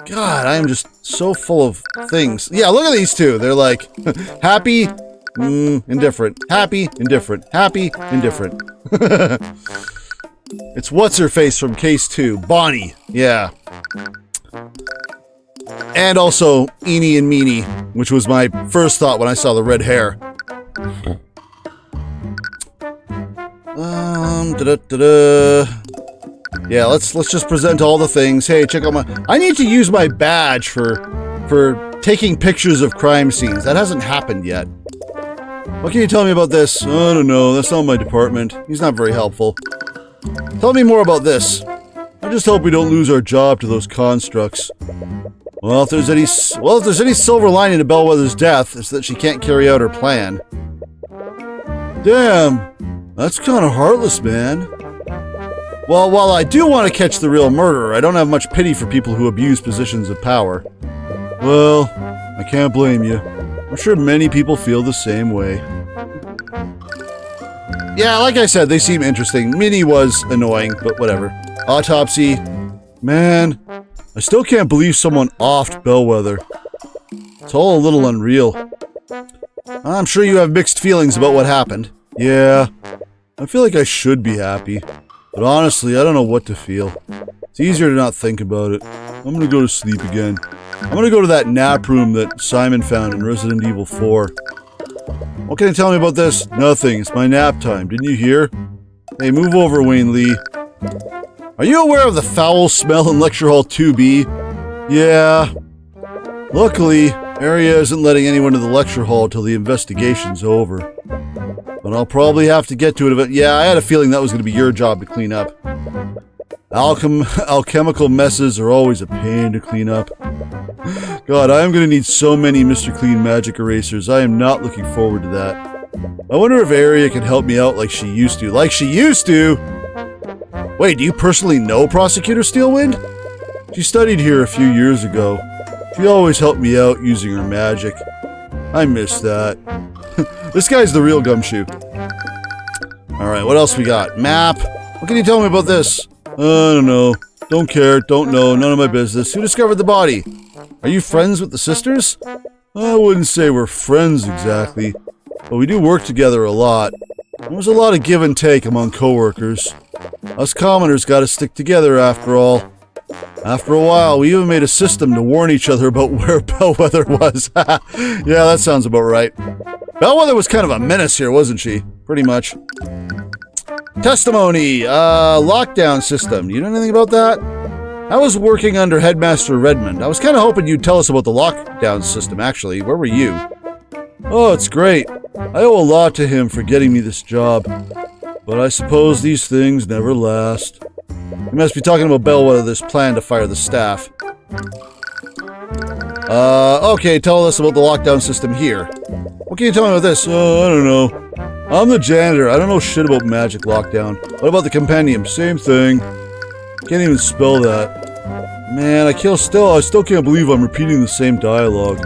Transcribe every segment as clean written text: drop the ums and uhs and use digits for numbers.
God, I am just so full of things. Yeah, look at these two. They're like, happy, indifferent. Happy, indifferent. Happy, indifferent. It's what's-her-face from Case 2. Bonnie. Yeah. And also, Eenie and Meanie, which was my first thought when I saw the red hair. Yeah, let's just present all the things. Hey, check out my... I need to use my badge for taking pictures of crime scenes. That hasn't happened yet. What can you tell me about this? I don't know. That's not my department. He's not very helpful. Tell me more about this. I just hope we don't lose our job to those constructs. Well, if there's any silver lining to Bellwether's death, it's that she can't carry out her plan. Damn, that's kind of heartless, man. Well, while I do want to catch the real murderer, I don't have much pity for people who abuse positions of power. Well, I can't blame you. I'm sure many people feel the same way. Yeah, like I said, they seem interesting. Minnie was annoying, but whatever. Autopsy. Man, I still can't believe someone offed Bellwether. It's all a little unreal. I'm sure you have mixed feelings about what happened. Yeah, I feel like I should be happy. But honestly, I don't know what to feel. It's easier to not think about it. I'm gonna go to sleep again. I'm gonna go to that nap room that Psy'Min found in Resident Evil 4. What can you tell me about this? Nothing. It's my nap time. Didn't you hear? Hey, move over, Wayne Lee. Are you aware of the foul smell in Lecture Hall 2B? Yeah. Luckily, Area isn't letting anyone to the lecture hall till the investigation's over. But I'll probably have to get to it. But yeah, I had a feeling that was going to be your job to clean up. Alchemical messes are always a pain to clean up. God, I am going to need so many Mr. Clean magic erasers. I am not looking forward to that. I wonder if Area can help me out like she used to. Like she used to? Wait, do you personally know Prosecutor Steelwind? She studied here a few years ago. She always helped me out using her magic. I miss that. This guy's the real gumshoe. Alright, what else we got? Map. What can you tell me about this? I don't know. Don't care. Don't know. None of my business. Who discovered the body? Are you friends with the sisters? I wouldn't say we're friends exactly, but we do work together a lot. There's a lot of give and take among coworkers. Us commoners gotta stick together after all. After a while, we even made a system to warn each other about where Bellwether was. Yeah, that sounds about right. Bellwether was kind of a menace here, wasn't she? Pretty much. Testimony! Lockdown system. You know anything about that? I was working under Headmaster Redmond. I was kind of hoping you'd tell us about the lockdown system, actually. Where were you? Oh, it's great. I owe a lot to him for getting me this job. But I suppose these things never last. You must be talking about Bellwether's plan to fire the staff. Okay, tell us about the lockdown system here. What can you tell me about this? I don't know. I'm the janitor. I don't know shit about magic lockdown. What about the compendium? Same thing. Can't even spell that. Man, I still can't believe I'm repeating the same dialogue.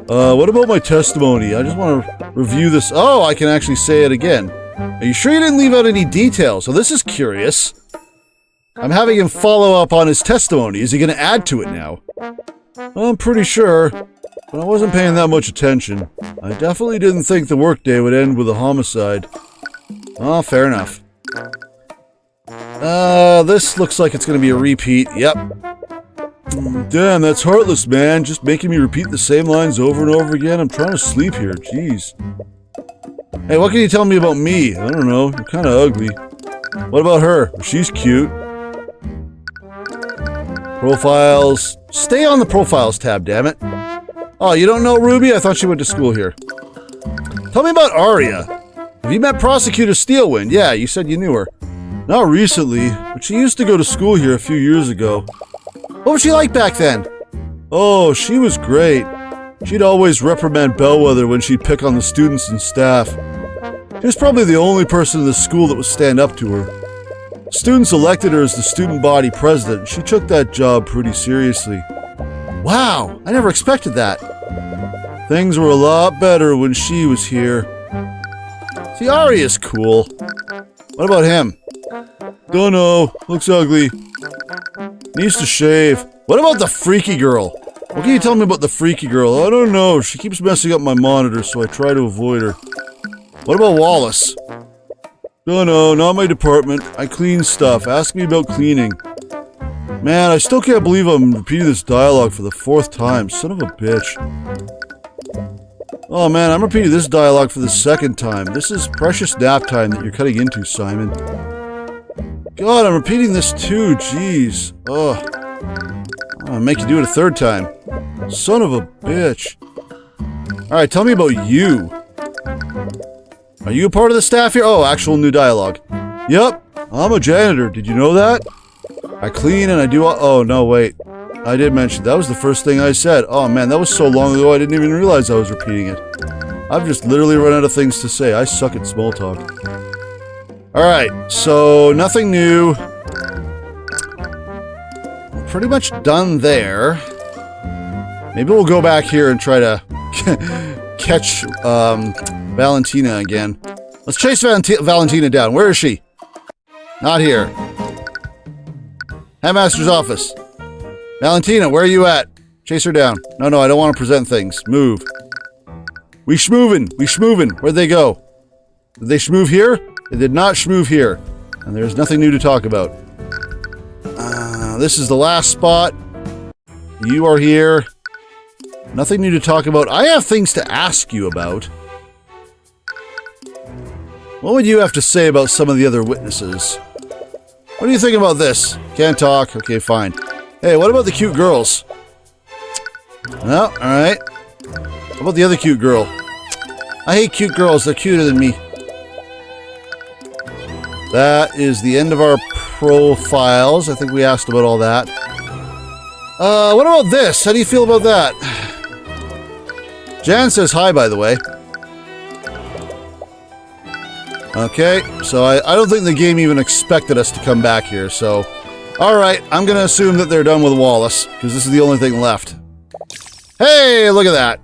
What about my testimony? I just want to review this. Oh, I can actually say it again. Are you sure you didn't leave out any details? So this is curious. I'm having him follow up on his testimony. Is he going to add to it now? I'm pretty sure, but I wasn't paying that much attention. I definitely didn't think the workday would end with a homicide. Oh, fair enough. This looks like it's going to be a repeat. Yep. Damn, that's heartless, man. Just making me repeat the same lines over and over again. I'm trying to sleep here. Jeez. Hey, what can you tell me about me? I don't know. You're kind of ugly. What about her? She's cute. Profiles. Stay on the profiles tab, damn it. Oh, you don't know Ruby? I thought she went to school here. Tell me about Aria. Have you met Prosecutor Steelwind? Yeah, you said you knew her. Not recently, but she used to go to school here a few years ago. What was she like back then? Oh, she was great. She'd always reprimand Bellwether when she'd pick on the students and staff. She was probably the only person in the school that would stand up to her. Students elected her as the student body president. She took that job pretty seriously. Wow, I never expected that. Things were a lot better when she was here. See, Aria's cool. What about him? Don't know. Looks ugly. Needs to shave. What about the freaky girl? What can you tell me about the freaky girl? I don't know. She keeps messing up my monitor, so I try to avoid her. What about Wallace? Oh no, not my department. I clean stuff. Ask me about cleaning. Man, I still can't believe I'm repeating this dialogue for the 4th time. Son of a bitch. Oh man, I'm repeating this dialogue for the 2nd time. This is precious nap time that you're cutting into, Psy'Min. God, I'm repeating this too. Jeez. Ugh. I'll make you do it a 3rd time. Son of a bitch. Alright, tell me about you. Are you a part of the staff here? Oh, actual new dialogue. Yep, I'm a janitor. Did you know that? I clean and I do all— oh, no, wait. I did mention, that was the first thing I said. Oh man, that was so long ago I didn't even realize I was repeating it. I've just literally run out of things to say. I suck at small talk. Alright, so nothing new. We're pretty much done there. Maybe we'll go back here and try to catch Valentina again. Let's chase Valentina down. Where is she? Not here. Headmaster's office. Valentina, where are you at? Chase her down. No, I don't want to present things. Move. We schmoovin'. We schmoovin'. Where'd they go? Did they schmoove here? They did not schmoove here. And there's nothing new to talk about. This is the last spot. You are here. Nothing new to talk about. I have things to ask you about. What would you have to say about some of the other witnesses? What do you think about this? Can't talk. Okay, fine. Hey, what about the cute girls? No, alright. How about the other cute girl? I hate cute girls. They're cuter than me. That is the end of our profiles. I think we asked about all that. What about this? How do you feel about that? Jan says hi, by the way. Okay, so I don't think the game even expected us to come back here, so... Alright, I'm gonna assume that they're done with Wallace, because this is the only thing left. Hey, look at that!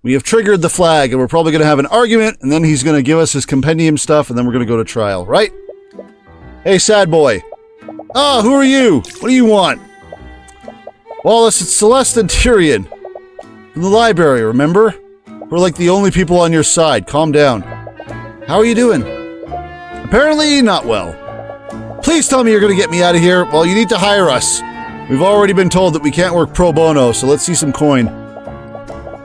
We have triggered the flag, and we're probably gonna have an argument, and then he's gonna give us his compendium stuff, and then we're gonna go to trial, right? Hey, sad boy. Ah, who are you? What do you want? Wallace, it's Celeste and Tyrion. From the library, remember? We're like the only people on your side. Calm down. How are you doing? Apparently not well. Please tell me you're going to get me out of here. Well, you need to hire us. We've already been told that we can't work pro bono, so let's see some coin.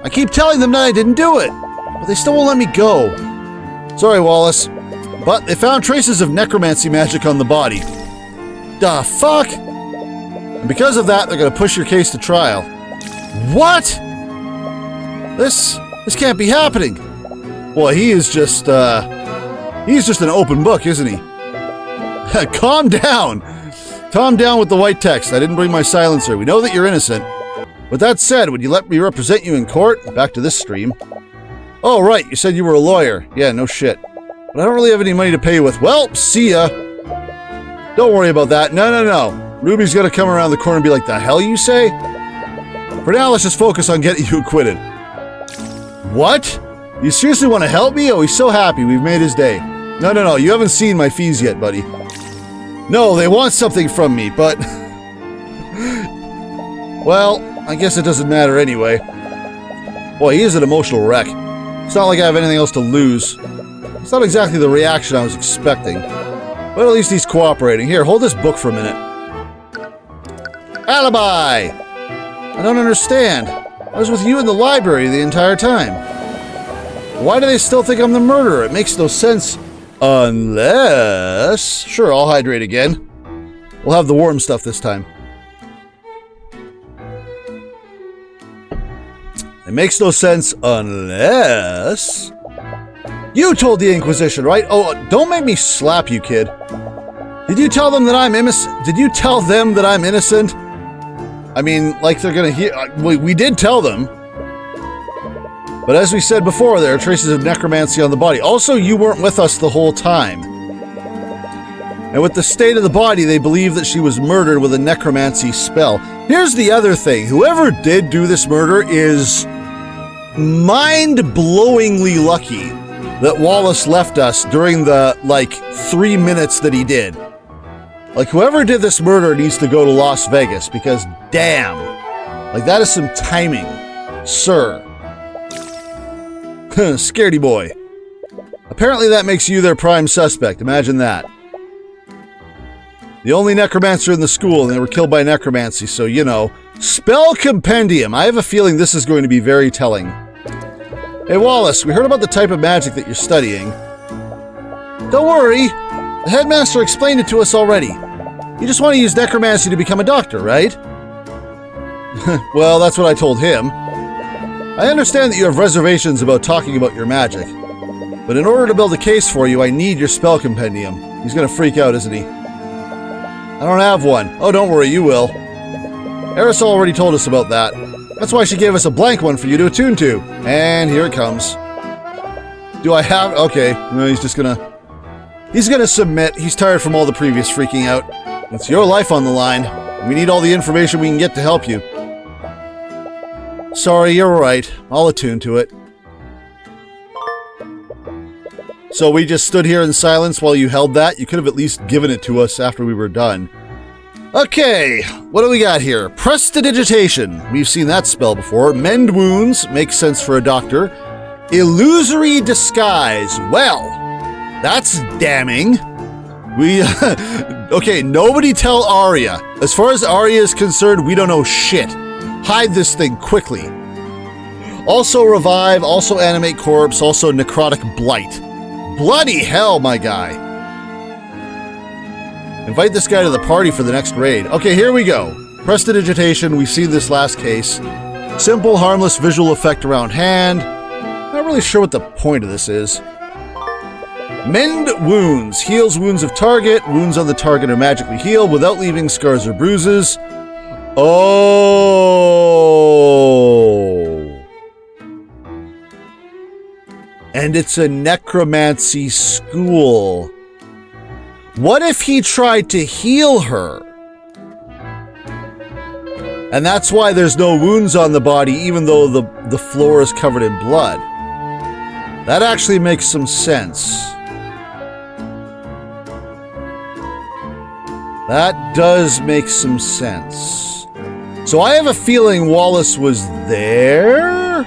I keep telling them that I didn't do it, but they still won't let me go. Sorry, Wallace, but they found traces of necromancy magic on the body. The fuck? And because of that, they're going to push your case to trial. What? This can't be happening. Boy, he's just an open book, isn't he? Calm down! Calm down with the white text. I didn't bring my silencer. We know that you're innocent. With that said, would you let me represent you in court? Back to this stream. Oh, right. You said you were a lawyer. Yeah, no shit. But I don't really have any money to pay you with. Well, see ya. Don't worry about that. No. Ruby's gonna come around the corner and be like, the hell you say? For now, let's just focus on getting you acquitted. What? You seriously want to help me? Oh, he's so happy. We've made his day. No. You haven't seen my fees yet, buddy. No, they want something from me, but... well, I guess it doesn't matter anyway. Boy, he is an emotional wreck. It's not like I have anything else to lose. It's not exactly the reaction I was expecting. But at least he's cooperating. Here, hold this book for a minute. Alibi! I don't understand. I was with you in the library the entire time. Why do they still think I'm the murderer? It makes no sense. Unless... Sure, I'll hydrate again. We'll have the warm stuff this time. It makes no sense unless... You told the Inquisition, right? Oh, don't make me slap you, kid. Did you tell them that I'm innocent? Did you tell them that I'm innocent? I mean, like they're gonna hear... We did tell them. But as we said before, there are traces of necromancy on the body. Also, you weren't with us the whole time. And with the state of the body, they believe that she was murdered with a necromancy spell. Here's the other thing. Whoever did do this murder is mind-blowingly lucky that Wallace left us during the, 3 minutes that he did. Like, whoever did this murder needs to go to Las Vegas, because damn. Like, that is some timing, sir. Scaredy boy. Apparently that makes you their prime suspect. Imagine that. The only necromancer in the school, and they were killed by necromancy, so, you know. Spell Compendium. I have a feeling this is going to be very telling. Hey, Wallace, we heard about the type of magic that you're studying. Don't worry. The headmaster explained it to us already. You just want to use necromancy to become a doctor, right? Well, that's what I told him. I understand that you have reservations about talking about your magic. But in order to build a case for you, I need your spell compendium. He's gonna freak out, isn't he? I don't have one. Oh, don't worry, you will. Eris already told us about that. That's why she gave us a blank one for you to attune to. And here it comes. Do I have... Okay. No, he's just gonna... He's gonna submit. He's tired from all the previous freaking out. It's your life on the line. We need all the information we can get to help you. Sorry, you're right. I'll attune to it. So we just stood here in silence while you held that? You could have at least given it to us after we were done. Okay, what do we got here? Prestidigitation. We've seen that spell before. Mend wounds. Makes sense for a doctor. Illusory disguise. Well, that's damning. We... Okay, nobody tell Arya. As far as Arya is concerned, we don't know shit. Hide this thing quickly. Also revive, also animate corpse, also necrotic blight. Bloody hell, my guy. Invite this guy to the party for the next raid. Okay, here we go. Prestidigitation, we've seen this last case. Simple, harmless visual effect around hand. Not really sure what the point of this is. Mend wounds. Heals wounds of target. Wounds on the target are magically healed without leaving scars or bruises. Oh. And it's a necromancy school. What if he tried to heal her? And that's why there's no wounds on the body, even though the floor is covered in blood. That actually makes some sense. That does make some sense. So I have a feeling Wallace was there?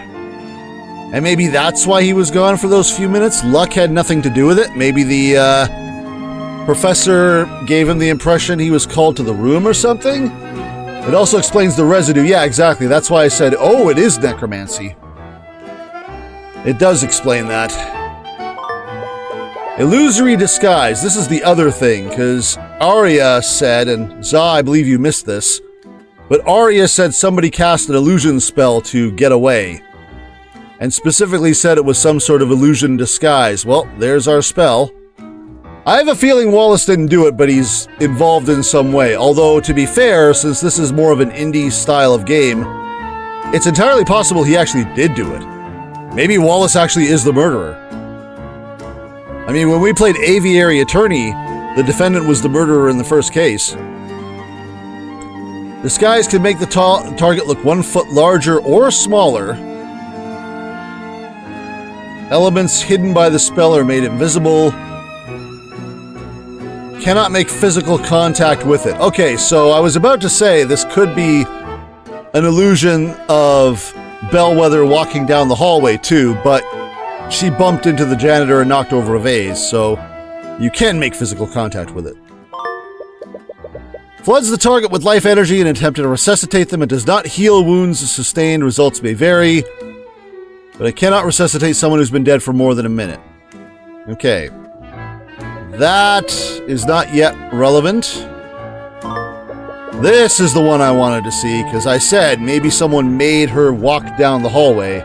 And maybe that's why he was gone for those few minutes? Luck had nothing to do with it? Maybe the professor gave him the impression he was called to the room or something? It also explains the residue. Yeah, exactly. That's why I said, oh, it is necromancy. It does explain that. Illusory disguise. This is the other thing, because Arya said, and Za, I believe you missed this, but Arya said somebody cast an illusion spell to get away, and specifically said it was some sort of illusion disguise. Well, there's our spell. I have a feeling Wallace didn't do it, but he's involved in some way. Although, to be fair, since this is more of an indie style of game, it's entirely possible he actually did do it. Maybe Wallace actually is the murderer. I mean, when we played Aviary Attorney, the defendant was the murderer in the first case. Disguise can make the target look 1 foot larger or smaller. Elements hidden by the spell are made invisible. Cannot make physical contact with it. Okay, so I was about to say this could be an illusion of Bellwether walking down the hallway too, but she bumped into the janitor and knocked over a vase, so you can make physical contact with it. Floods the target with life energy in an attempt to resuscitate them. It does not heal wounds sustained. Results may vary, but it cannot resuscitate someone who's been dead for more than a minute. Okay. That is not yet relevant. This is the one I wanted to see, because I said maybe someone made her walk down the hallway.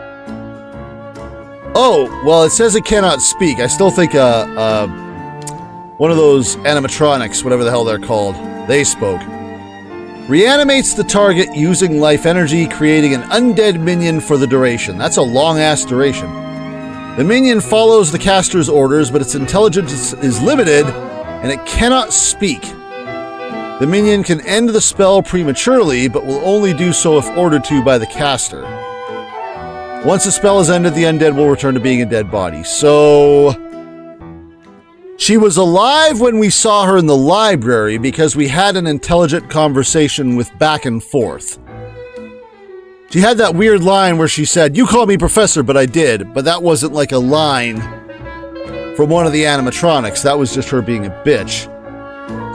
Oh, well, it says it cannot speak. I still think one of those animatronics, whatever the hell they're called, they spoke. Reanimates the target using life energy, creating an undead minion for the duration. That's a long-ass duration. The minion follows the caster's orders, but its intelligence is limited, and it cannot speak. The minion can end the spell prematurely, but will only do so if ordered to by the caster. Once the spell is ended, the undead will return to being a dead body. So... She was alive when we saw her in the library because we had an intelligent conversation with back and forth. She had that weird line where she said, "You call me professor," but I did. But that wasn't like a line from one of the animatronics. That was just her being a bitch.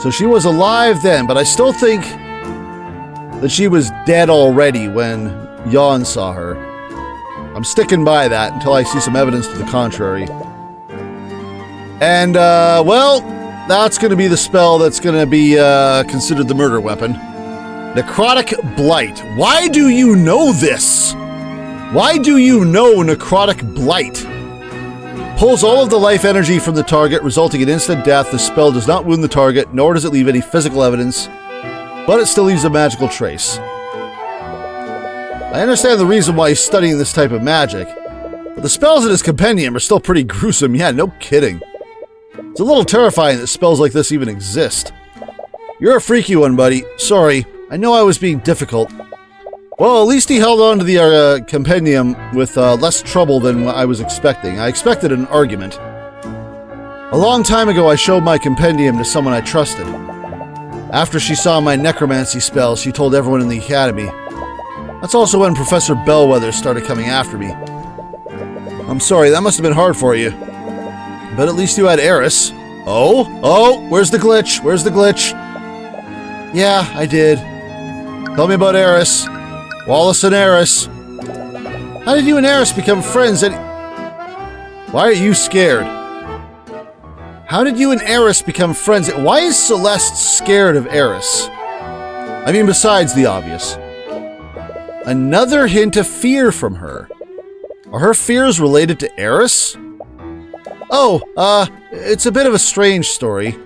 So she was alive then, but I still think that she was dead already when Jan saw her. I'm sticking by that until I see some evidence to the contrary. And, well, that's going to be the spell that's going to be considered the murder weapon. Necrotic Blight. Why do you know this? Why do you know Necrotic Blight? Pulls all of the life energy from the target, resulting in instant death. The spell does not wound the target, nor does it leave any physical evidence, but it still leaves a magical trace. I understand the reason why he's studying this type of magic, but the spells in his compendium are still pretty gruesome. Yeah, no kidding. It's a little terrifying that spells like this even exist. You're a freaky one, buddy. Sorry, I know I was being difficult. Well, at least he held on to the compendium with less trouble than I was expecting. I expected an argument. A long time ago, I showed my compendium to someone I trusted. After she saw my necromancy spell, she told everyone in the academy. That's also when Professor Bellwether started coming after me. I'm sorry, that must have been hard for you. But at least you had Eris. Oh, where's the glitch? Where's the glitch? Yeah, I did. Tell me about Eris. Wallace and Eris. How did you and Eris become friends and... Why are you scared? How did you and Eris become friends? Why is Celeste scared of Eris? I mean, besides the obvious. Another hint of fear from her. Are her fears related to Eris? Oh, it's a bit of a strange story.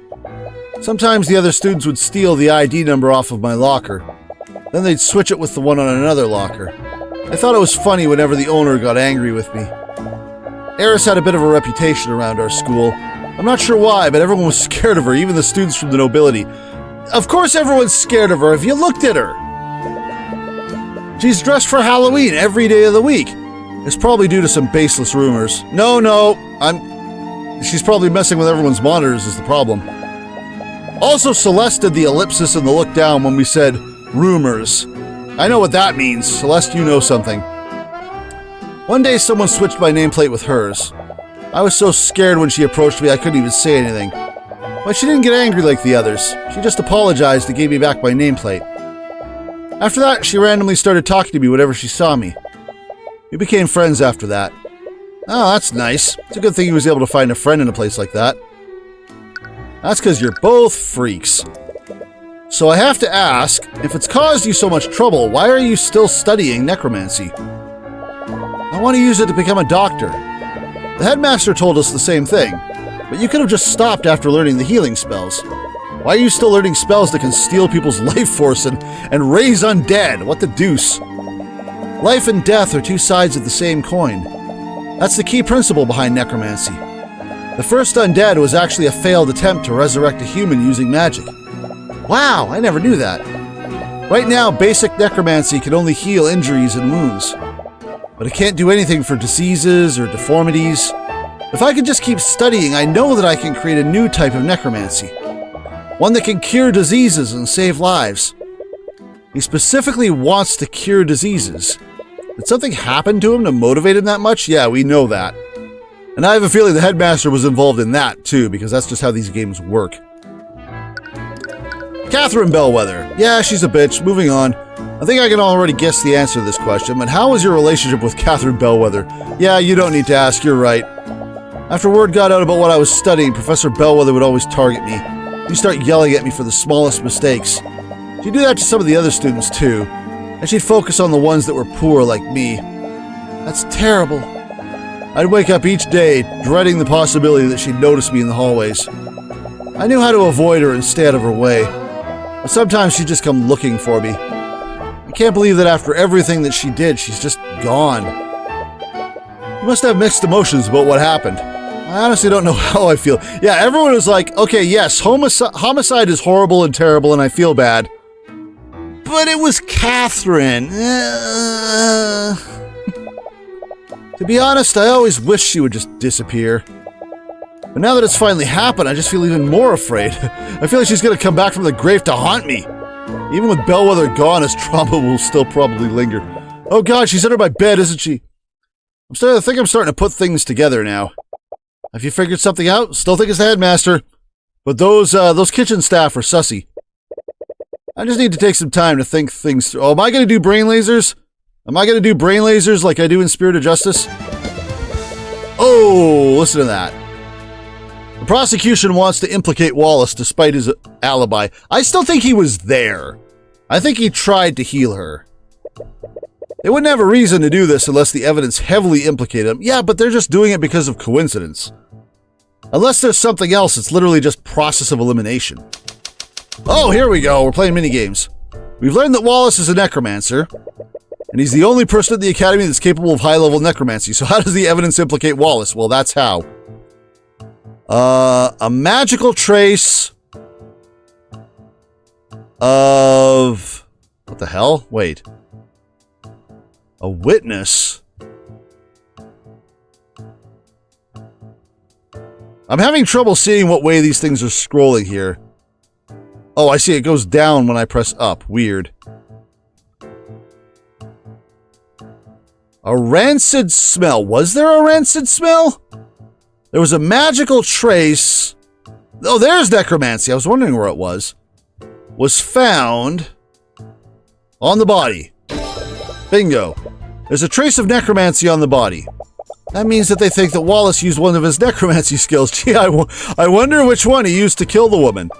Sometimes the other students would steal the ID number off of my locker. Then they'd switch it with the one on another locker. I thought it was funny whenever the owner got angry with me. Eris had a bit of a reputation around our school. I'm not sure why, but everyone was scared of her, even the students from the nobility. Of course everyone's scared of her if you looked at her. She's dressed for Halloween every day of the week. It's probably due to some baseless rumors. No, she's probably messing with everyone's monitors is the problem. Also, Celeste did the ellipsis and the look down when we said rumors. I know what that means. Celeste, you know something. One day someone switched my nameplate with hers. I was so scared when she approached me I couldn't even say anything. But she didn't get angry like the others. She just apologized and gave me back my nameplate. After that, she randomly started talking to me whenever she saw me. We became friends after that. Oh, that's nice. It's a good thing he was able to find a friend in a place like that. That's because you're both freaks. So I have to ask, if it's caused you so much trouble, why are you still studying necromancy? I want to use it to become a doctor. The headmaster told us the same thing, but you could have just stopped after learning the healing spells. Why are you still learning spells that can steal people's life force and raise undead? What the deuce? Life and death are two sides of the same coin. That's the key principle behind necromancy. The first undead was actually a failed attempt to resurrect a human using magic. Wow, I never knew that. Right now, basic necromancy can only heal injuries and wounds. But it can't do anything for diseases or deformities. If I could just keep studying, I know that I can create a new type of necromancy. One that can cure diseases and save lives. He specifically wants to cure diseases. Did something happen to him to motivate him that much? Yeah, we know that. And I have a feeling the headmaster was involved in that too, because that's just how these games work. Catherine Bellwether. Yeah, she's a bitch. Moving on. I think I can already guess the answer to this question, but how was your relationship with Catherine Bellwether? Yeah, you don't need to ask, you're right. After word got out about what I was studying, Professor Bellwether would always target me. He'd start yelling at me for the smallest mistakes. She'd do that to some of the other students too, and she'd focus on the ones that were poor like me. That's terrible. I'd wake up each day dreading the possibility that she'd notice me in the hallways. I knew how to avoid her and stay out of her way, but sometimes she'd just come looking for me. I can't believe that after everything that she did, she's just gone. You must have mixed emotions about what happened. I honestly don't know how I feel. Yeah, everyone was like, okay, yes, homicide is horrible and terrible and I feel bad. But it was Catherine. To be honest, I always wished she would just disappear. But now that it's finally happened, I just feel even more afraid. I feel like she's gonna come back from the grave to haunt me. Even with Bellwether gone, his trauma will still probably linger. Oh god, she's under my bed, isn't she? I think I'm starting to put things together now. Have you figured something out? Still think it's the headmaster. But those kitchen staff are sussy. I just need to take some time to think things through. Oh, am I gonna do brain lasers? Am I gonna do brain lasers like I do in Spirit of Justice? Oh, listen to that. The prosecution wants to implicate Wallace despite his alibi. I still think he was there. I think he tried to heal her. They wouldn't have a reason to do this unless the evidence heavily implicated him. Yeah, but they're just doing it because of coincidence. Unless there's something else, it's literally just process of elimination. Oh, here we go. We're playing minigames. We've learned that Wallace is a necromancer, and he's the only person at the Academy that's capable of high-level necromancy. So how does the evidence implicate Wallace? Well, that's how. A magical trace of... What the hell? Wait. A witness. I'm having trouble seeing what way these things are scrolling here. Oh, I see. It goes down when I press up. Weird. A rancid smell. Was there a rancid smell? There was a magical trace. Oh, there's necromancy. I was wondering where it was. Was found on the body. Bingo. There's a trace of necromancy on the body. That means that they think that Wallace used one of his necromancy skills. Gee, I wonder which one he used to kill the woman.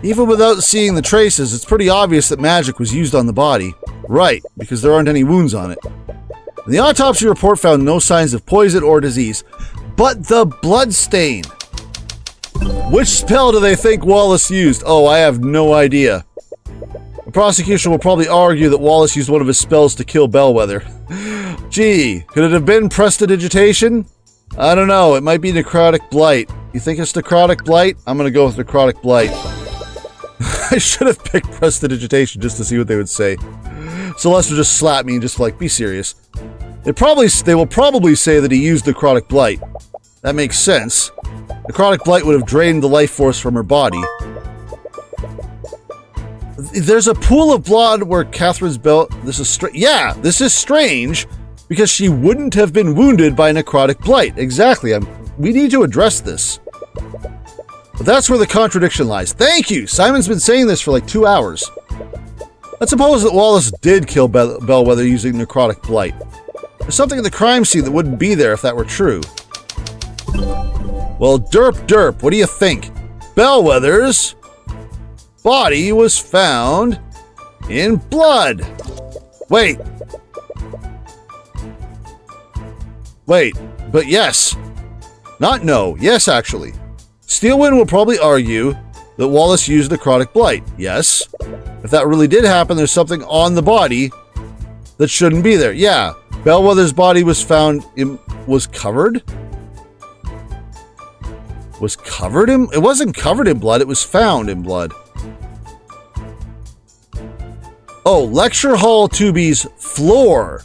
Even without seeing the traces, it's pretty obvious that magic was used on the body. Right, because there aren't any wounds on it. And the autopsy report found no signs of poison or disease. But the bloodstain! Which spell do they think Wallace used? Oh, I have no idea. The prosecution will probably argue that Wallace used one of his spells to kill Bellwether. Gee, could it have been prestidigitation? I don't know, it might be necrotic blight. You think it's necrotic blight? I'm gonna go with necrotic blight. I should have picked prestidigitation just to see what they would say. Celeste will just slap me and just like, be serious. They will probably say that he used necrotic blight. That makes sense. Necrotic blight would have drained the life force from her body. There's a pool of blood where Catherine's belt... This is yeah, this is strange because she wouldn't have been wounded by necrotic blight. Exactly. We need to address this. But that's where the contradiction lies. Thank you! Simon's been saying this for like 2 hours. Let's suppose that Wallace did kill Bellwether using necrotic blight. There's something in the crime scene that wouldn't be there if that were true. Well, derp, what do you think? Bellwether's body was found in blood. Wait, but yes. Not no, yes actually. Steelwind will probably argue that Wallace used necrotic blight. Yes. If that really did happen, there's something on the body that shouldn't be there. Yeah. Bellwether's body was found in... Was covered? Was covered in... It wasn't covered in blood. It was found in blood. Oh, Lecture Hall 2B's floor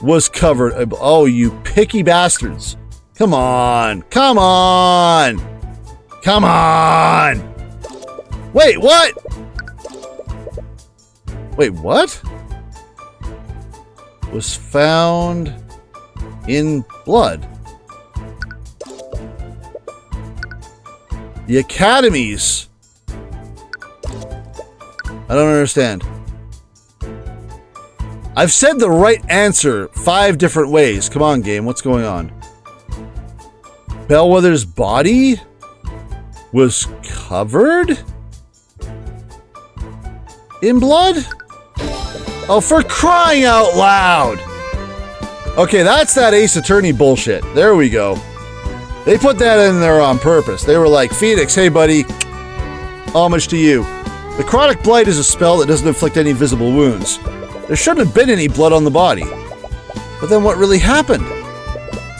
was covered. Oh, you picky bastards. Come on. Come on. Come on. Wait, what? Wait, what? Was found in blood. The academies. I don't understand. I've said the right answer 5 different ways. Come on, game. What's going on? Bellwether's body was covered in blood? Oh, for crying out loud! Okay, that's that Ace Attorney bullshit. There we go. They put that in there on purpose. They were like, Phoenix, hey buddy, homage to you. Necrotic Blight is a spell that doesn't inflict any visible wounds. There shouldn't have been any blood on the body. But then what really happened?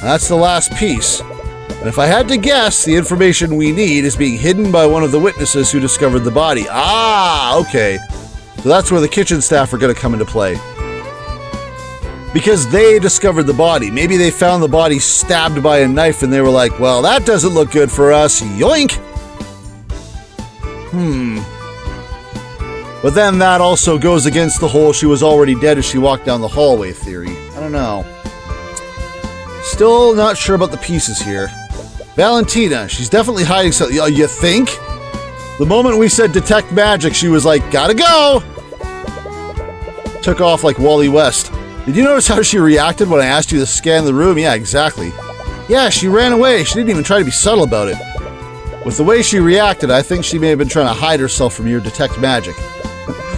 That's the last piece. And if I had to guess, the information we need is being hidden by one of the witnesses who discovered the body. Ah, okay. So that's where the kitchen staff are going to come into play. Because they discovered the body. Maybe they found the body stabbed by a knife and they were like, well, that doesn't look good for us. Yoink! But then that also goes against the whole she was already dead as she walked down the hallway theory. I don't know. Still not sure about the pieces here. Valentina, she's definitely hiding something. You think? The moment we said detect magic, she was like, gotta go! Took off like Wally West. Did you notice how she reacted when I asked you to scan the room? Yeah, exactly. Yeah, she ran away. She didn't even try to be subtle about it. With the way she reacted, I think she may have been trying to hide herself from your detect magic.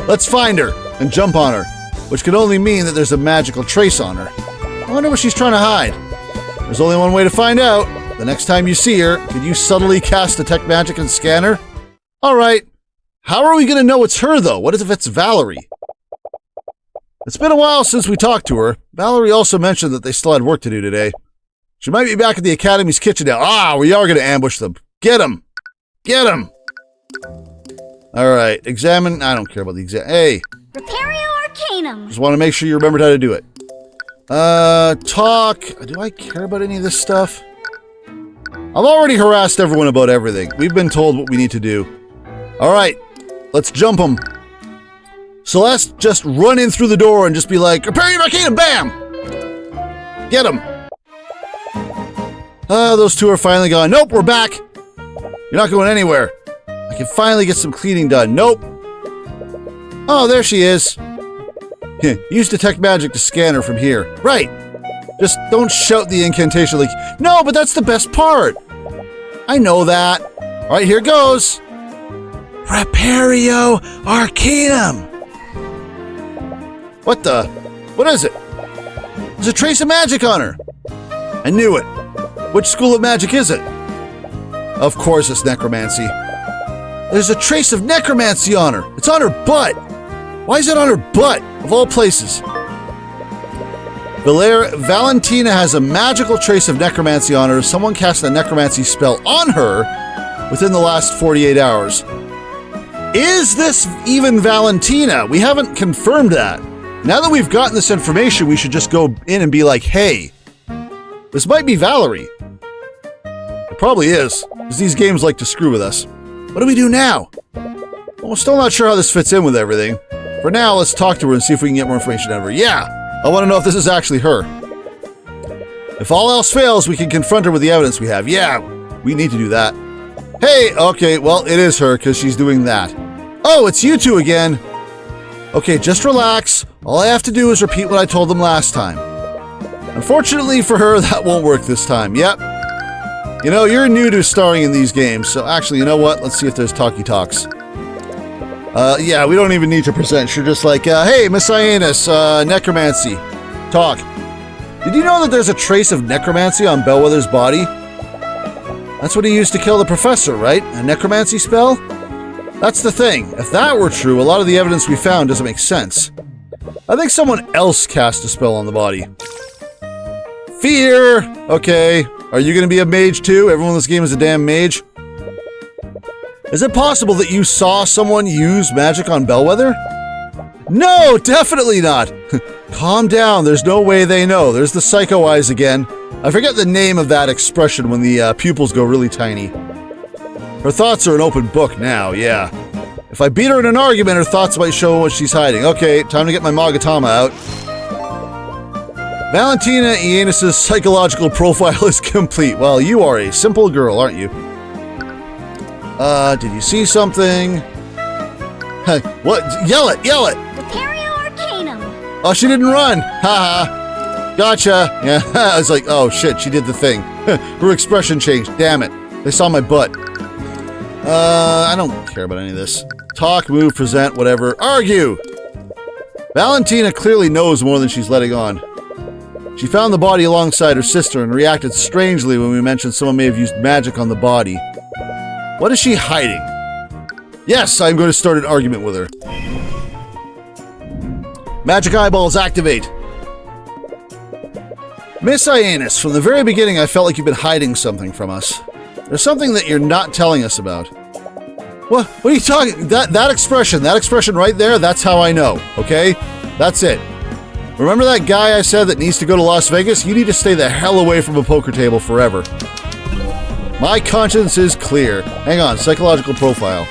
Let's find her and jump on her, which could only mean that there's a magical trace on her. I wonder what she's trying to hide. There's only one way to find out. The next time you see her, could you subtly cast detect magic and scan her? All right. How are we going to know it's her, though? What if it's Valerie? It's been a while since we talked to her. Valerie also mentioned that they still had work to do today. She might be back at the Academy's kitchen now. Ah, we are going to ambush them. Get them! Get them! Alright, examine. I don't care about the exam. Hey! Repario Arcanum! Just want to make sure you remembered how to do it. Talk. Do I care about any of this stuff? I've already harassed everyone about everything. We've been told what we need to do. Alright, let's jump them. Celeste, just run in through the door and just be like, Repario Arcanum, bam! Get them! Those two are finally gone. Nope, we're back! You're not going anywhere. I can finally get some cleaning done. Nope. Oh, there she is. Use detect magic to scan her from here. Right. Just don't shout the incantation like, no, but that's the best part. I know that. All right, here goes. Repario Arcanum. What the? What is it? There's a trace of magic on her. I knew it. Which school of magic is it? Of course it's necromancy. There's a trace of necromancy on her. It's on her butt. Why is it on her butt, of all places? Valentina has a magical trace of necromancy on her. Someone cast a necromancy spell on her within the last 48 hours. Is this even Valentina? We haven't confirmed that. Now that we've gotten this information, we should just go in and be like, hey, this might be Valerie. It probably is, because these games like to screw with us. What do we do now? Well, we're still not sure how this fits in with everything. For now, let's talk to her and see if we can get more information out of her. Yeah, I want to know if this is actually her. If all else fails, we can confront her with the evidence we have. Yeah, we need to do that. Hey, okay, well, it is her, because she's doing that. Oh, it's you two again. Okay, just relax. All I have to do is repeat what I told them last time. Unfortunately for her, that won't work this time. Yep. You know, you're new to starring in these games, so actually, you know what? Let's see if there's talkie talks. Yeah, we don't even need to present. You're just like, hey, Miss Hyannis, necromancy. Talk. Did you know that there's a trace of necromancy on Bellwether's body? That's what he used to kill the professor, right? A necromancy spell? That's the thing. If that were true, a lot of the evidence we found doesn't make sense. I think someone else cast a spell on the body. Fear! Okay. Are you going to be a mage too? Everyone in this game is a damn mage. Is it possible that you saw someone use magic on Bellwether? No, definitely not. Calm down. There's no way they know. There's the psycho eyes again. I forget the name of that expression when the pupils go really tiny. Her thoughts are an open book now, yeah. If I beat her in an argument, her thoughts might show what she's hiding. Okay, time to get my Magatama out. Valentina Iannis' psychological profile is complete. Well, you are a simple girl, aren't you? Did you see something? Hey, what? Yell it! Yell it! Repario Arcanum! Oh, she didn't run! Haha! Gotcha! Yeah, I was like, oh shit, she did the thing. Her expression changed, damn it. They saw my butt. I don't care about any of this. Talk, move, present, whatever. Argue! Valentina clearly knows more than she's letting on. She found the body alongside her sister and reacted strangely when we mentioned someone may have used magic on the body. What is she hiding? Yes, I'm going to start an argument with her. Magic eyeballs activate. Miss Hyannis, from the very beginning I felt like you've been hiding something from us. There's something that you're not telling us about. What are you talking? That expression right there, that's how I know, okay? That's it. Remember that guy I said that needs to go to Las Vegas? You need to stay the hell away from a poker table forever. My conscience is clear. Hang on, psychological profile.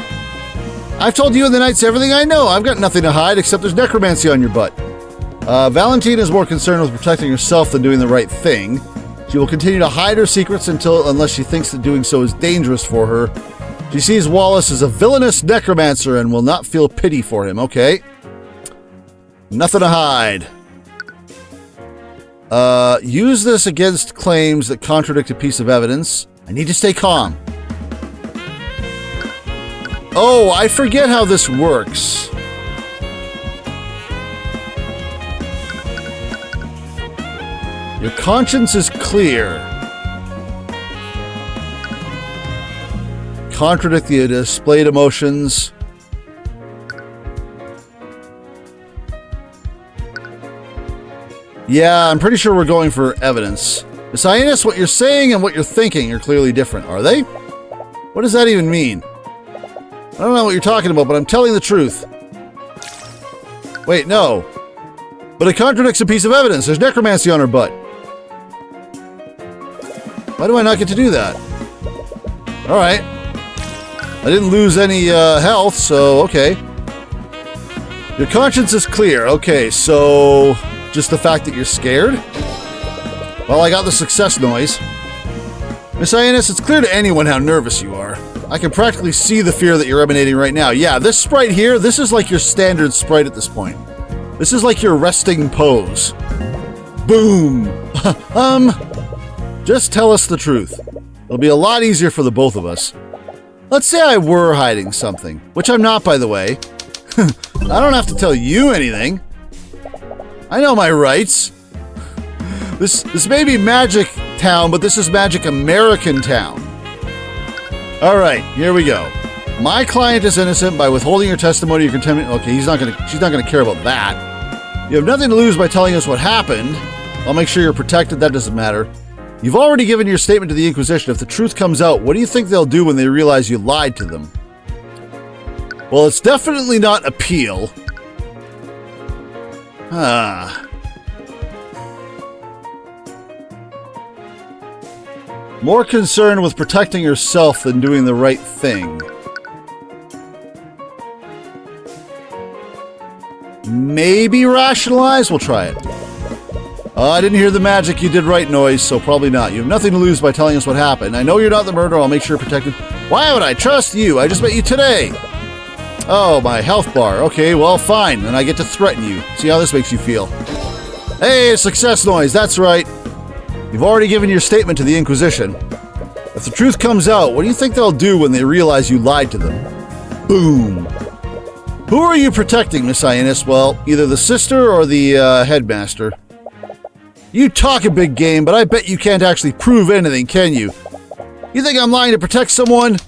I've told you and the Knights everything I know. I've got nothing to hide except there's necromancy on your butt. Valentine is more concerned with protecting herself than doing the right thing. She will continue to hide her secrets unless she thinks that doing so is dangerous for her. She sees Wallace as a villainous necromancer and will not feel pity for him. Okay. Nothing to hide. Use this against claims that contradict a piece of evidence. I need to stay calm. Oh, I forget how this works. Your conscience is clear. Contradict the displayed emotions. Yeah, I'm pretty sure we're going for evidence. Miss Hyannis, what you're saying and what you're thinking are clearly different, are they? What does that even mean? I don't know what you're talking about, but I'm telling the truth. Wait, no. But it contradicts a piece of evidence. There's necromancy on her butt. Why do I not get to do that? Alright. I didn't lose any health, so okay. Your conscience is clear. Okay, so just the fact that you're scared? Well, I got the success noise. Miss Hyannis, it's clear to anyone how nervous you are. I can practically see the fear that you're emanating right now. Yeah, this sprite here, this is like your standard sprite at this point. This is like your resting pose. Boom! Just tell us the truth. It'll be a lot easier for the both of us. Let's say I were hiding something, which I'm not, by the way. I don't have to tell you anything. I know my rights. This may be Magic Town, but this is Magic American Town. All right, here we go. My client is innocent by withholding your testimony. Your contempt. Okay, she's not gonna care about that. You have nothing to lose by telling us what happened. I'll make sure you're protected. That doesn't matter. You've already given your statement to the Inquisition. If the truth comes out, what do you think they'll do when they realize you lied to them? Well, it's definitely not appeal. More concerned with protecting yourself than doing the right thing. Maybe rationalize? We'll try it. I didn't hear the magic you did right noise, so probably not. You have nothing to lose by telling us what happened. I know you're not the murderer. I'll make sure you're protected. Why would I trust you? I just met you today. Oh, my health bar. Okay, well, fine. Then I get to threaten you. See how this makes you feel. Hey, success noise. That's right. You've already given your statement to the Inquisition. If the truth comes out, what do you think they'll do when they realize you lied to them? Boom. Who are you protecting, Miss Hyannis? Well, either the sister or the headmaster. You talk a big game, but I bet you can't actually prove anything, can you? You think I'm lying to protect someone?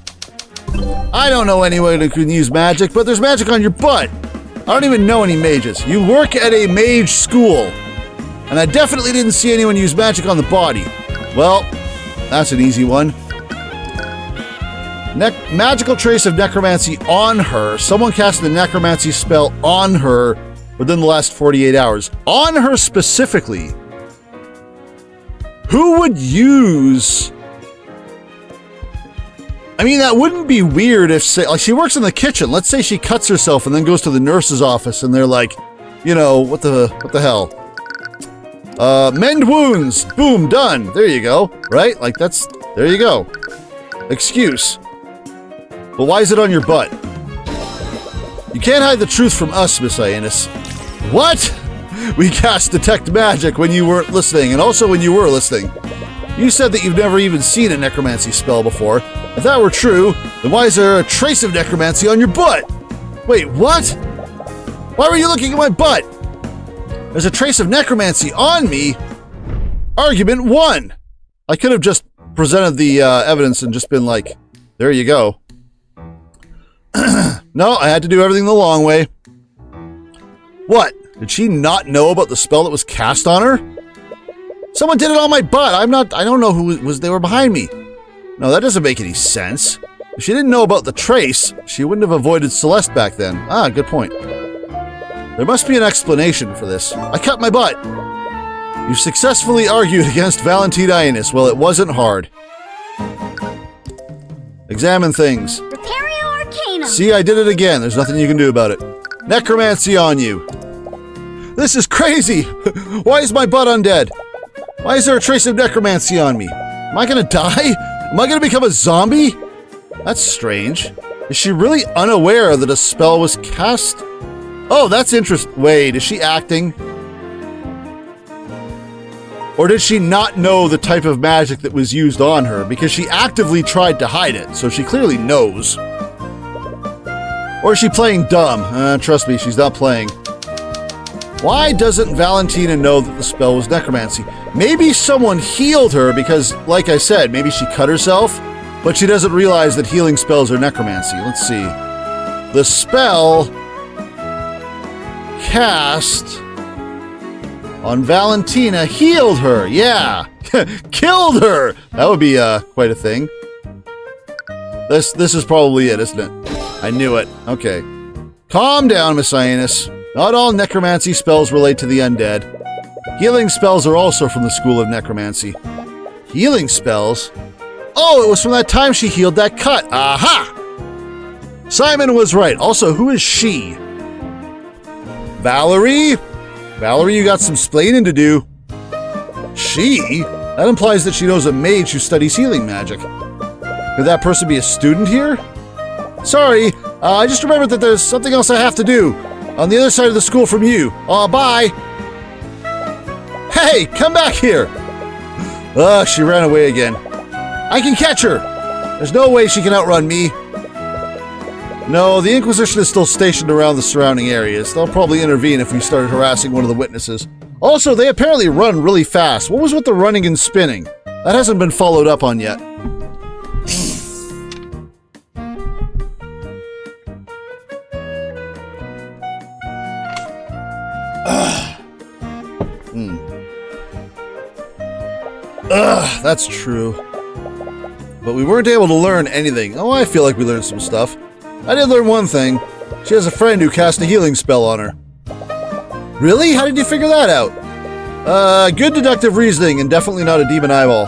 I don't know anyone who can use magic, but there's magic on your butt. I don't even know any mages. You work at a mage school. And I definitely didn't see anyone use magic on the body. Well, that's an easy one. Magical trace of necromancy on her. Someone cast the necromancy spell on her within the last 48 hours. On her specifically. Who would use... I mean, that wouldn't be weird if, say, like, she works in the kitchen. Let's say she cuts herself and then goes to the nurse's office and they're like, you know, what the hell? Mend wounds. Boom, done. There you go. Right? Like, there you go. Excuse. But why is it on your butt? You can't hide the truth from us, Miss Hyannis. What? We cast Detect Magic when you weren't listening, and also when you were listening. You said that you've never even seen a necromancy spell before. If that were true, then why is there a trace of necromancy on your butt? Wait, what? Why were you looking at my butt? There's a trace of necromancy on me? Argument 1. I could have just presented the evidence and just been like, there you go. No, I had to do everything the long way. What? Did she not know about the spell that was cast on her? Someone did it on my butt. I don't know who was. They were behind me. No, that doesn't make any sense. If she didn't know about the trace, she wouldn't have avoided Celeste back then. Ah, good point. There must be an explanation for this. I cut my butt. You successfully argued against Valentinus. Well, it wasn't hard. Examine things. Repario Arcanum. See, I did it again. There's nothing you can do about it. Necromancy on you. This is crazy. Why is my butt undead? Why is there a trace of necromancy on me? Am I gonna die? Am I gonna become a zombie? That's strange. Is she really unaware that a spell was cast? Oh, that's interesting. Wait, is she acting? Or did she not know the type of magic that was used on her? Because she actively tried to hide it, so she clearly knows. Or is she playing dumb? Trust me, she's not playing. Why doesn't Valentina know that the spell was necromancy? Maybe someone healed her because, like I said, maybe she cut herself, but she doesn't realize that healing spells are necromancy. Let's see. The spell cast on Valentina healed her. Yeah. Killed her. That would be quite a thing. This is probably it, isn't it? I knew it. Okay. Calm down, Psy'Min. Not all necromancy spells relate to the undead. Healing spells are also from the school of necromancy. Healing spells? Oh, it was from that time she healed that cut. Aha! Psy'Min was right. Also, who is she? Valerie? Valerie, you got some splaining to do. She? That implies that she knows a mage who studies healing magic. Could that person be a student here? Sorry, I just remembered that there's something else I have to do. On the other side of the school from you. Bye. Hey, come back here. Ugh, she ran away again. I can catch her. There's no way she can outrun me. No, the Inquisition is still stationed around the surrounding areas. They'll probably intervene if we started harassing one of the witnesses. Also, they apparently run really fast. What was with the running and spinning? That hasn't been followed up on yet. That's true. But we weren't able to learn anything. Oh, I feel like we learned some stuff. I did learn one thing. She has a friend who cast a healing spell on her. Really? How did you figure that out? Good deductive reasoning and definitely not a demon eyeball.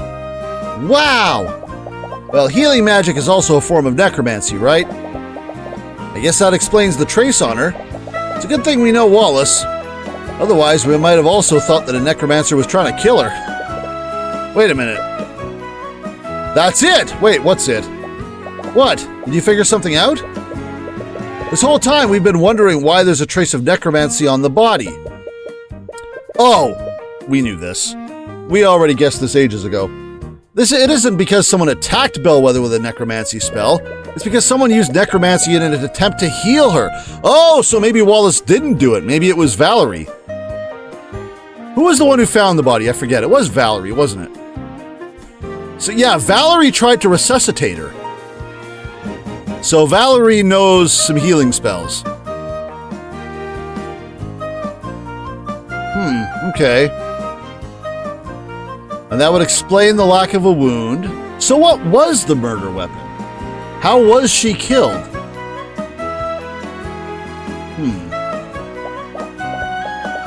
Wow! Well, healing magic is also a form of necromancy, right? I guess that explains the trace on her. It's a good thing we know Wallace. Otherwise, we might have also thought that a necromancer was trying to kill her. Wait a minute. That's it! Wait, what's it? What? Did you figure something out? This whole time we've been wondering why there's a trace of necromancy on the body. Oh, we knew this. We already guessed this ages ago. It isn't because someone attacked Bellwether with a necromancy spell. It's because someone used necromancy in an attempt to heal her. Oh, so maybe Wallace didn't do it. Maybe it was Valerie. Who was the one who found the body? I forget. It was Valerie, wasn't it? So yeah, Valerie tried to resuscitate her. So Valerie knows some healing spells. Okay. And that would explain the lack of a wound. So what was the murder weapon? How was she killed?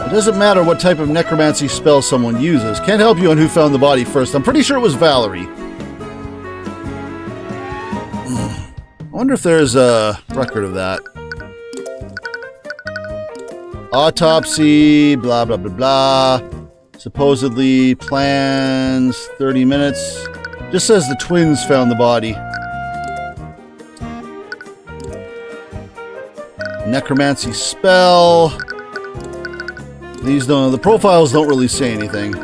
It doesn't matter what type of necromancy spell someone uses. Can't help you on who found the body first. I'm pretty sure it was Valerie. I wonder if there's a record of that. Autopsy, blah, blah, blah, blah. Supposedly plans 30 minutes. Just says the twins found the body. Necromancy spell. These don't, the profiles don't really say anything.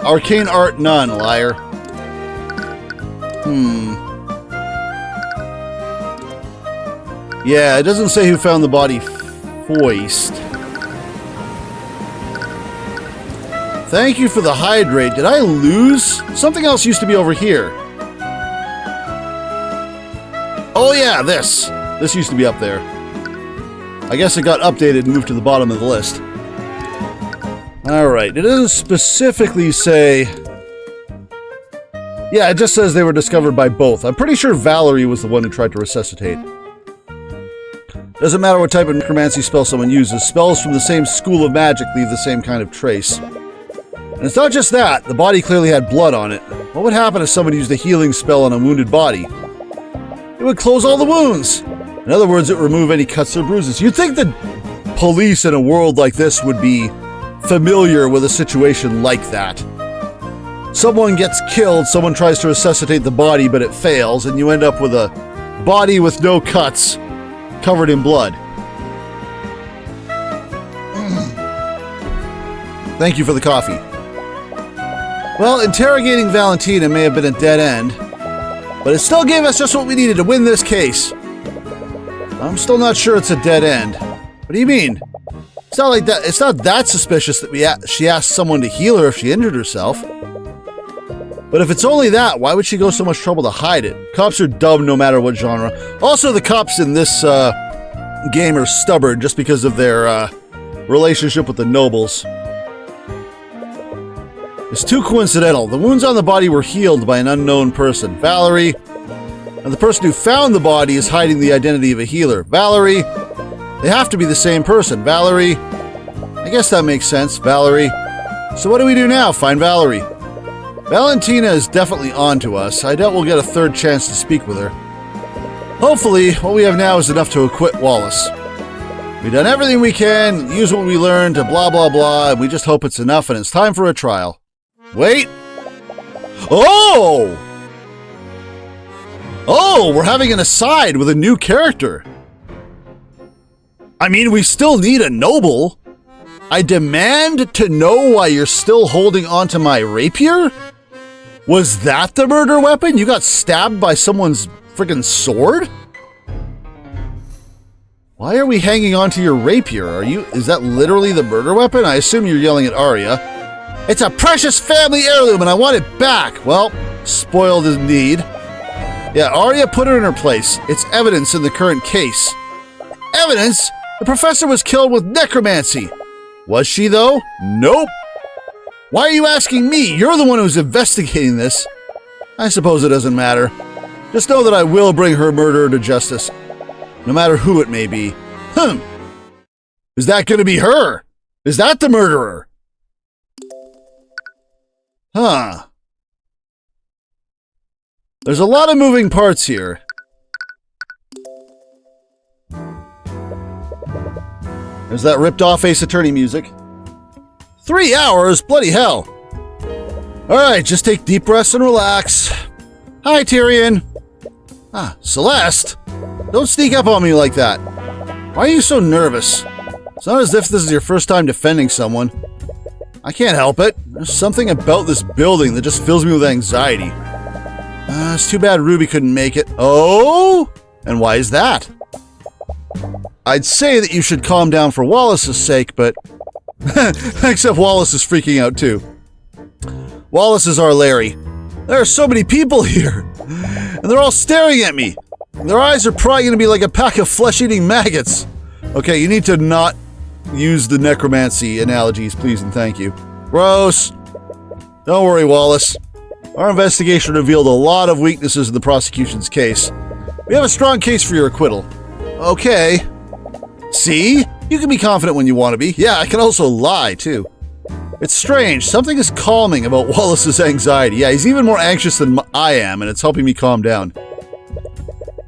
Arcane art, none, liar. Yeah, it doesn't say who found the body foist. Thank you for the hydrate. Did I lose? Something else used to be over here. Oh yeah, this. This used to be up there. I guess it got updated and moved to the bottom of the list. Alright, it doesn't specifically say Yeah, it just says they were discovered by both. I'm pretty sure Valerie was the one who tried to resuscitate. Doesn't matter what type of necromancy spell someone uses, spells from the same school of magic leave the same kind of trace. And it's not just that, the body clearly had blood on it. What would happen if someone used a healing spell on a wounded body? It would close all the wounds. In other words, it would remove any cuts or bruises. You'd think the police in a world like this would be familiar with a situation like that. Someone gets killed, someone tries to resuscitate the body, but it fails, and you end up with a body with no cuts, covered in blood. Thank you for the coffee. Well, interrogating Valentina may have been a dead end, but it still gave us just what we needed to win this case. I'm still not sure it's a dead end. What do you mean? It's not like that. It's not that suspicious that she asked someone to heal her if she injured herself. But if it's only that, why would she go so much trouble to hide it? Cops are dumb no matter what genre. Also, the cops in this game are stubborn just because of their relationship with the nobles. It's too coincidental. The wounds on the body were healed by an unknown person, Valerie, and the person who found the body is hiding the identity of a healer, Valerie. They have to be the same person, Valerie. I guess that makes sense, Valerie. So what do we do now? Find Valerie. Valentina is definitely on to us. I doubt we'll get a third chance to speak with her. Hopefully, what we have now is enough to acquit Wallace. We've done everything we can, use what we learned to blah blah blah, and we just hope it's enough and it's time for a trial. Wait! Oh! Oh, we're having an aside with a new character. I mean, we still need a noble. I demand to know why you're still holding onto my rapier? Was that the murder weapon? You got stabbed by someone's friggin' sword? Why are we hanging onto your rapier? Is that literally the murder weapon? I assume you're yelling at Arya. It's a precious family heirloom and I want it back. Well, spoiled indeed. Yeah, Arya put it in her place. It's evidence in the current case. Evidence? The professor was killed with necromancy. Was she, though? Nope. Why are you asking me? You're the one who's investigating this. I suppose it doesn't matter. Just know that I will bring her murderer to justice, no matter who it may be. Is that going to be her? Is that the murderer? Huh. There's a lot of moving parts here. There's that ripped-off Ace Attorney music. 3 hours? Bloody hell. Alright, just take deep breaths and relax. Hi, Tyrion. Ah, Celeste? Don't sneak up on me like that. Why are you so nervous? It's not as if this is your first time defending someone. I can't help it. There's something about this building that just fills me with anxiety. It's too bad Ruby couldn't make it. Oh? And why is that? I'd say that you should calm down for Wallace's sake, but... Except Wallace is freaking out too. Wallace is our Larry. There are so many people here, and they're all staring at me. Their eyes are probably going to be like a pack of flesh-eating maggots. Okay, you need to not use the necromancy analogies, please and thank you. Gross. Don't worry, Wallace. Our investigation revealed a lot of weaknesses in the prosecution's case. We have a strong case for your acquittal. Okay. See? You can be confident when you want to be. Yeah, I can also lie, too. It's strange. Something is calming about Wallace's anxiety. Yeah, he's even more anxious than I am, and it's helping me calm down.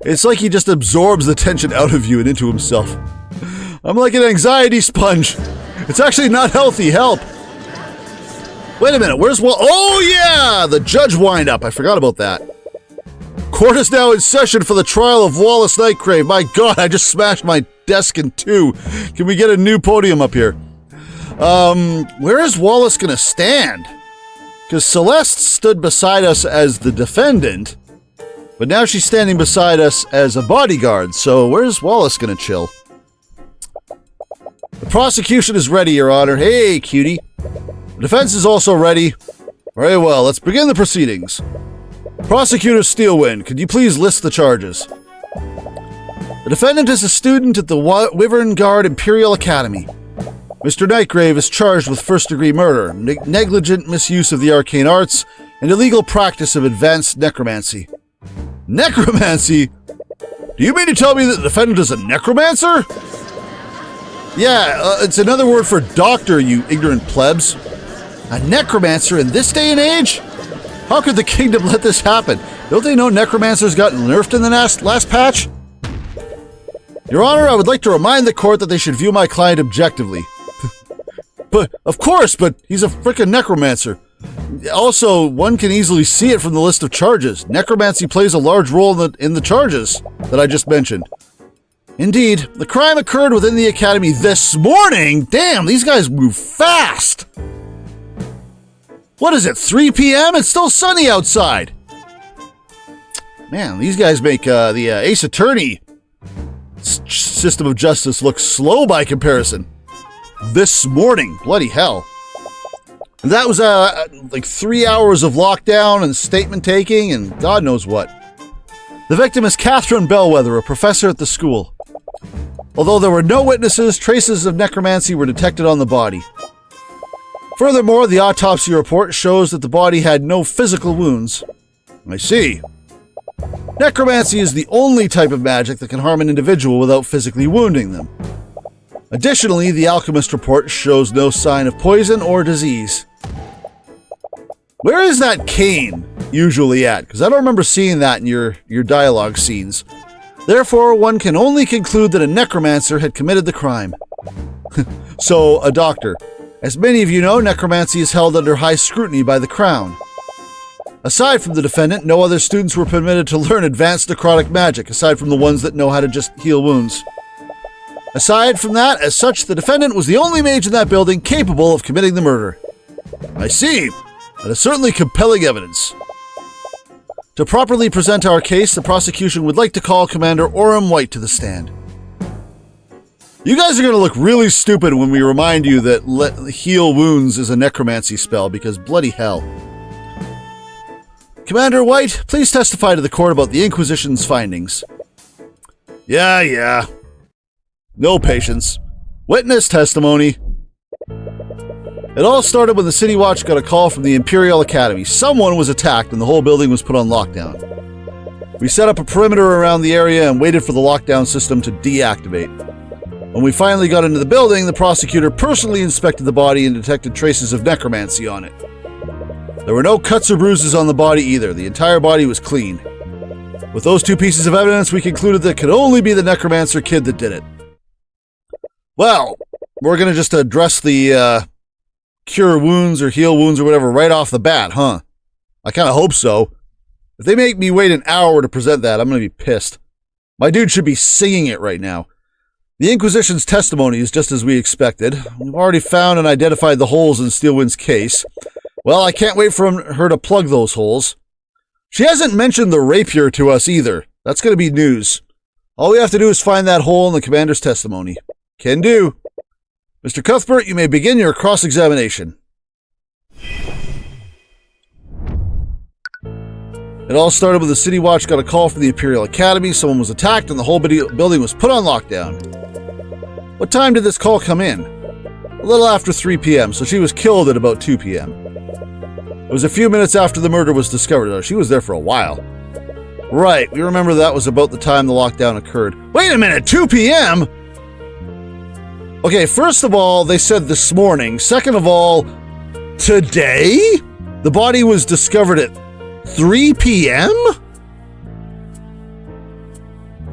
It's like he just absorbs the tension out of you and into himself. I'm like an anxiety sponge. It's actually not healthy. Help. Wait a minute. Where's Oh, yeah! The judge wind-up. I forgot about that. Court is now in session for the trial of Wallace Nightgrave. My God, I just smashed my desk in two. Can we get a new podium up here? Where is Wallace gonna stand? Because Celeste stood beside us as the defendant, but now she's standing beside us as a bodyguard, so where's Wallace gonna chill? The prosecution is ready, Your Honor. Hey, cutie. The defense is also ready. Very well, let's begin the proceedings. Prosecutor Steelwind, could you please list the charges? The defendant is a student at the Wyvern Guard Imperial Academy. Mr. Nightgrave is charged with first-degree murder, negligent misuse of the arcane arts, and illegal practice of advanced necromancy. Necromancy? Do you mean to tell me that the defendant is a necromancer? Yeah, it's another word for doctor, you ignorant plebs. A necromancer in this day and age? How could the kingdom let this happen? Don't they know necromancers got nerfed in the last patch? Your Honor, I would like to remind the court that they should view my client objectively. But, of course, but he's a frickin' necromancer. Also, one can easily see it from the list of charges. Necromancy plays a large role in the charges that I just mentioned. Indeed, the crime occurred within the academy this morning. Damn, these guys move fast. What is it, 3 p.m.? It's still sunny outside. Man, these guys make the Ace Attorney system of justice look slow by comparison. This morning, bloody hell. And that was like 3 hours of lockdown and statement taking and God knows what. The victim is Catherine Bellwether, a professor at the school. Although there were no witnesses, traces of necromancy were detected on the body. Furthermore, the autopsy report shows that the body had no physical wounds. I see. Necromancy is the only type of magic that can harm an individual without physically wounding them. Additionally, the alchemist report shows no sign of poison or disease. Where is that cane usually at? Because I don't remember seeing that in your dialogue scenes. Therefore, one can only conclude that a necromancer had committed the crime. So, a doctor. As many of you know, necromancy is held under high scrutiny by the Crown. Aside from the defendant, no other students were permitted to learn advanced necrotic magic, aside from the ones that know how to just heal wounds. Aside from that, as such, the defendant was the only mage in that building capable of committing the murder. I see. That is certainly compelling evidence. To properly present our case, the prosecution would like to call Commander Orem White to the stand. You guys are going to look really stupid when we remind you that heal wounds is a necromancy spell, because bloody hell. Commander White, please testify to the court about the Inquisition's findings. Yeah. No patience. Witness testimony. It all started when the City Watch got a call from the Imperial Academy. Someone was attacked and the whole building was put on lockdown. We set up a perimeter around the area and waited for the lockdown system to deactivate. When we finally got into the building, the prosecutor personally inspected the body and detected traces of necromancy on it. There were no cuts or bruises on the body either. The entire body was clean. With those two pieces of evidence, we concluded that it could only be the necromancer kid that did it. Well, we're going to just address the cure wounds or heal wounds or whatever right off the bat, huh? I kind of hope so. If they make me wait an hour to present that, I'm going to be pissed. My dude should be singing it right now. The Inquisition's testimony is just as we expected. We've already found and identified the holes in Steelwind's case. Well, I can't wait for her to plug those holes. She hasn't mentioned the rapier to us either. That's going to be news. All we have to do is find that hole in the commander's testimony. Can do. Mr. Cuthbert, you may begin your cross-examination. It all started when the City Watch got a call from the Imperial Academy. Someone was attacked and the whole building was put on lockdown. What time did this call come in? A little after 3 p.m., so she was killed at about 2 p.m. It was a few minutes after the murder was discovered, though. She was there for a while. Right, we remember that was about the time the lockdown occurred. Wait a minute, 2 p.m.? Okay, first of all, they said this morning. Second of all, today? The body was discovered at 3 p.m.?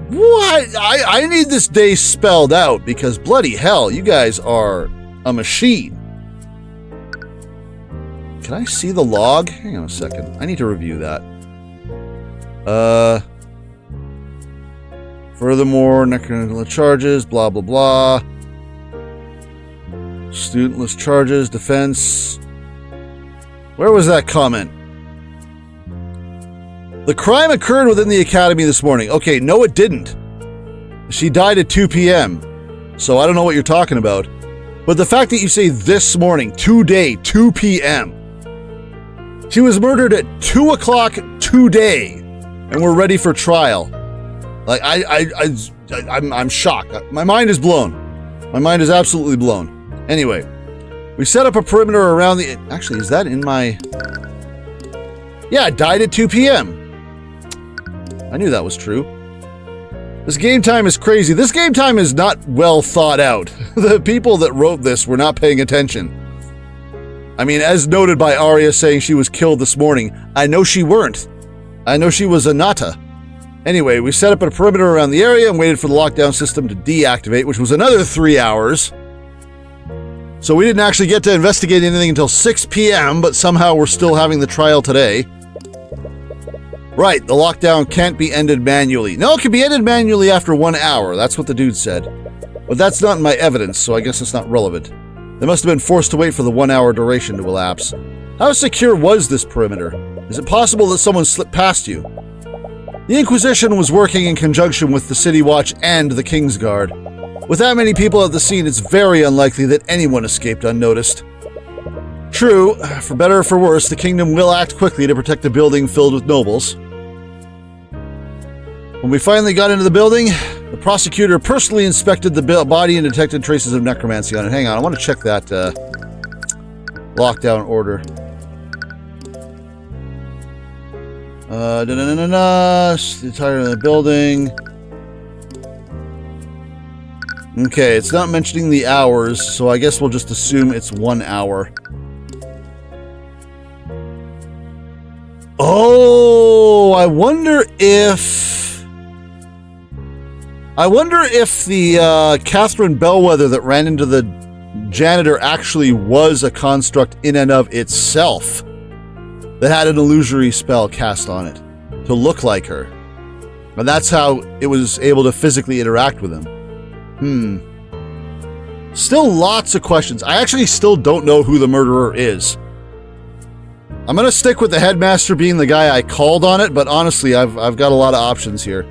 What? I need this day spelled out because bloody hell, you guys are a machine. Can I see the log? Hang on a second. I need to review that. Furthermore, necromantic charges, blah, blah, blah. Studentless charges, defense. Where was that comment? The crime occurred within the academy this morning. Okay, no it didn't. She died at 2 p.m. So I don't know what you're talking about. But the fact that you say this morning, today, 2 p.m. She was murdered at 2 o'clock today. And we're ready for trial. Like, I'm shocked. My mind is blown. My mind is absolutely blown. Anyway, we set up a perimeter around the... Actually, is that in my... Yeah, it died at 2 p.m. I knew that was true. This game time is crazy. This game time is not well thought out. The people that wrote this were not paying attention. I mean, as noted by Arya saying she was killed this morning, I know she weren't. I know she was a Nata. Anyway, we set up a perimeter around the area and waited for the lockdown system to deactivate, which was another 3 hours. So we didn't actually get to investigate anything until 6 p.m., but somehow we're still having the trial today. Right, the lockdown can't be ended manually. No, it can be ended manually after 1 hour. That's what the dude said. But that's not in my evidence, so I guess it's not relevant. They must have been forced to wait for the 1 hour duration to elapse. How secure was this perimeter? Is it possible that someone slipped past you? The Inquisition was working in conjunction with the City Watch and the King's Guard. With that many people at the scene, it's very unlikely that anyone escaped unnoticed. True, for better or for worse, the kingdom will act quickly to protect a building filled with nobles. When we finally got into the building, the prosecutor personally inspected the body and detected traces of necromancy on it. Hang on, I want to check that lockdown order. The entire of the building. Okay, it's not mentioning the hours, so I guess we'll just assume it's 1 hour. Oh, I wonder if the Catherine Bellwether that ran into the janitor actually was a construct in and of itself that had an illusory spell cast on it to look like her. And that's how it was able to physically interact with him. Still lots of questions. I actually still don't know who the murderer is. I'm going to stick with the headmaster being the guy I called on it, but honestly, I've got a lot of options here.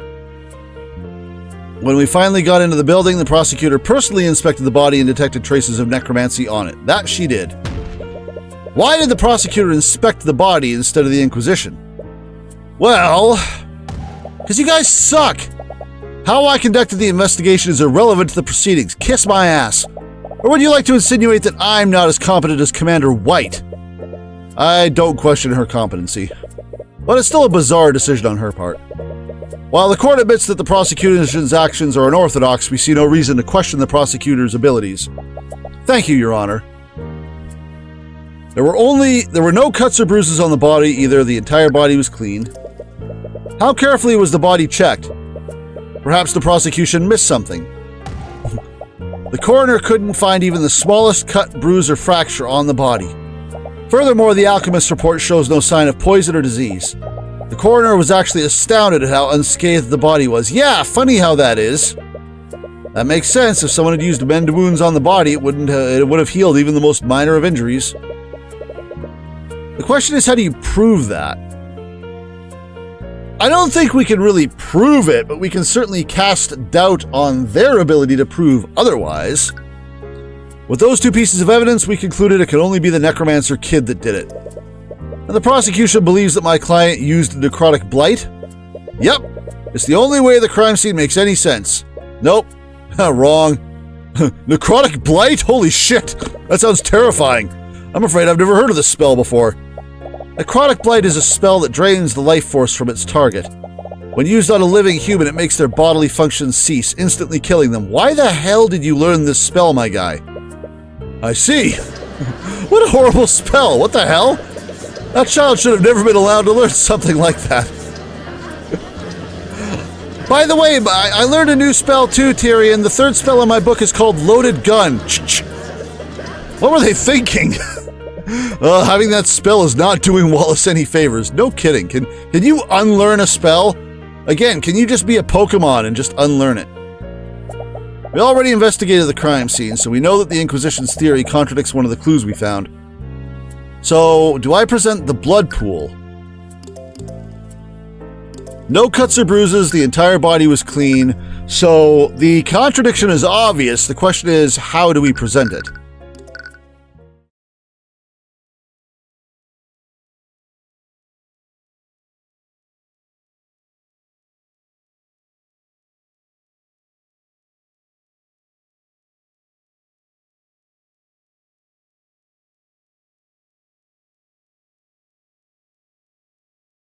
When we finally got into the building, the prosecutor personally inspected the body and detected traces of necromancy on it. That she did. Why did the prosecutor inspect the body instead of the Inquisition? Well, because you guys suck. How I conducted the investigation is irrelevant to the proceedings. Kiss my ass. Or would you like to insinuate that I'm not as competent as Commander White? I don't question her competency, but it's still a bizarre decision on her part. While the court admits that the prosecution's actions are unorthodox, we see no reason to question the prosecutor's abilities. Thank you, Your Honor. There were no cuts or bruises on the body either. The entire body was clean. How carefully was the body checked? Perhaps the prosecution missed something. The coroner couldn't find even the smallest cut, bruise, or fracture on the body. Furthermore, the alchemist's report shows no sign of poison or disease. The coroner was actually astounded at how unscathed the body was. Yeah, funny how that is. That makes sense. If someone had used mend wounds on the body, it would have healed even the most minor of injuries. The question is, how do you prove that? I don't think we can really prove it, but we can certainly cast doubt on their ability to prove otherwise. With those two pieces of evidence, we concluded it could only be the necromancer kid that did it. And the prosecution believes that my client used necrotic blight? Yep, it's the only way the crime scene makes any sense. Nope, wrong. Necrotic blight? Holy shit, that sounds terrifying. I'm afraid I've never heard of this spell before. Necrotic blight is a spell that drains the life force from its target. When used on a living human, it makes their bodily functions cease, instantly killing them. Why the hell did you learn this spell, my guy? I see. What a horrible spell. What the hell? That child should have never been allowed to learn something like that. By the way, I learned a new spell too, Tyrion. The third spell in my book is called Loaded Gun. What were they thinking? Having that spell is not doing Wallace any favors. No kidding. Can you unlearn a spell? Again, can you just be a Pokemon and just unlearn it? We already investigated the crime scene, so we know that the Inquisition's theory contradicts one of the clues we found. So, do I present the blood pool? No cuts or bruises, the entire body was clean, so the contradiction is obvious. The question is, how do we present it?